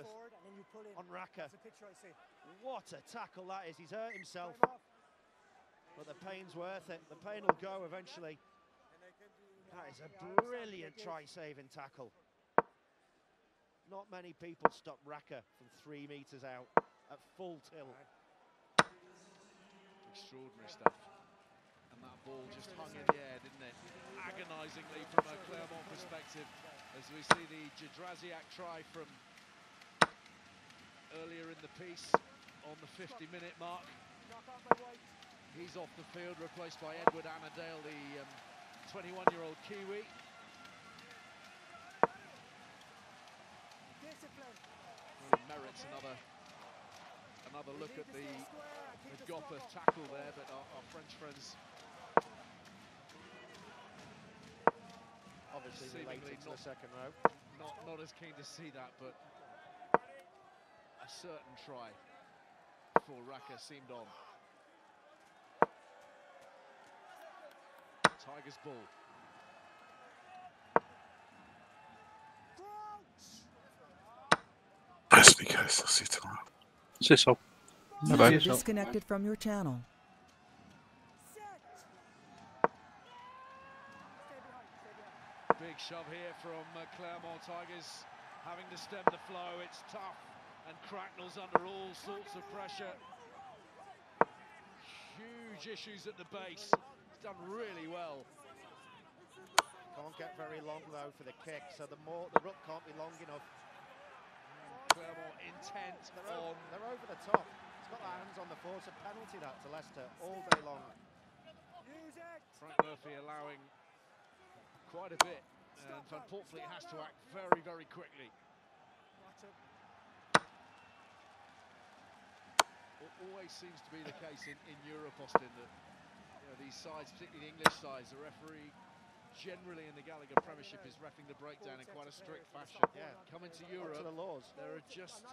on Raka. What a tackle that is. He's hurt himself, but the pain's worth it. The pain will go eventually. That is a brilliant try-saving tackle. Not many people stop Raka from 3 meters out at full tilt. Extraordinary stuff. And that ball just hung in the air, didn't it? Agonisingly from a Clermont perspective, as we see the Jadraziak try from earlier in the piece on the 50-minute mark. He's off the field, replaced by Edward Annandale, the 21-year-old Kiwi. Well, he merits another look at the Gopper tackle there, but our French friends obviously related to the second row. Not as keen to see that, but a certain try for Raka seemed on. Tigers ball. Nice, me guys. I'll see you tomorrow. See so. User disconnected from your channel. Big shove here from Clermont Tigers, having to stem the flow. It's tough, and Cracknell's under all sorts of pressure. Huge issues at the base. He's done really well. Can't get very long though for the kick, so the ruck can't be long enough. Clermont intent on. They're over the top. He's got their hands on the force. A penalty that to Leicester all day long. Frank Murphy allowing quite a bit, and Van Poortvliet has to act very, very quickly. It always seems to be the case in Europe, Austin, that these sides, particularly the English sides, the referee generally in the Gallagher Premiership is reffing the breakdown in quite a strict fashion. Yeah. Coming to Europe, the laws. There are just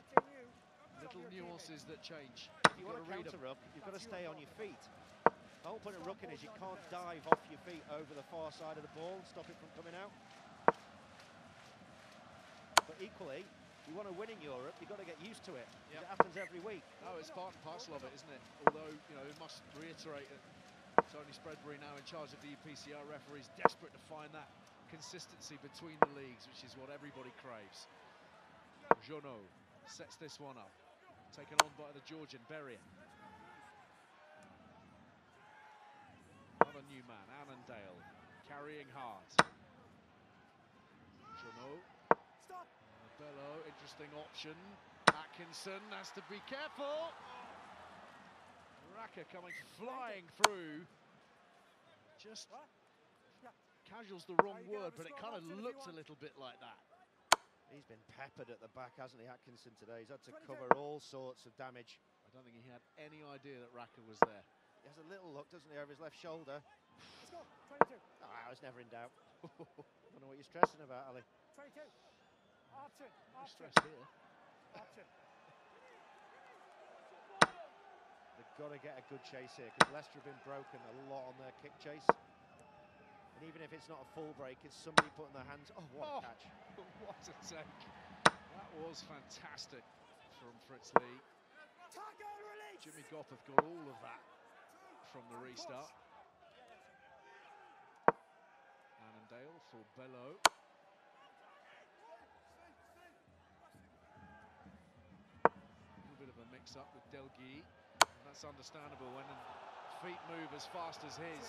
little nuances that change. If you want to counter ruck, you've got to stay on your feet. The whole point of rucking is you can't dive off your feet over the far side of the ball and stop it from coming out. But equally, you want to win in Europe, you've got to get used to it. Yep. It happens every week. No, it's part and parcel of it, isn't it? Although, we must reiterate that Tony Spreadbury, now in charge of the UPCR referees, desperate to find that consistency between the leagues, which is what everybody craves. Jonot sets this one up, taken on by the Georgian Berrien. Another new man, Annandale, carrying hard. Jonot. Bello, interesting option. Atkinson has to be careful. Raka coming flying through. Just casual's the wrong word, but it kind of looked a little bit like that. He's been peppered at the back, hasn't he, Atkinson, today? He's had to cover all sorts of damage. I don't think he had any idea that Raka was there. He has a little look, doesn't he, over his left shoulder. Let's go, 22. I was never in doubt. I don't know what you're stressing about, Ali. 22. Option. No stress here. Option. They've got to get a good chase here, because Leicester have been broken a lot on their kick chase. And even if it's not a full break, it's somebody putting their hands... Oh, what a catch. What a take. That was fantastic from Fritz Lee. Jimmy Gopperth got all of that from the restart. Annandale for Bello. A little bit of a mix-up with Delguy. That's understandable when feet move as fast as his.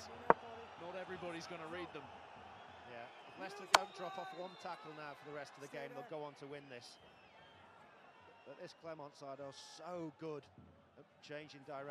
Not everybody's going to read them. Yeah, if Leicester don't drop off one tackle now for the rest of the game, they'll go on to win this. But this Clermont side are so good at changing direction.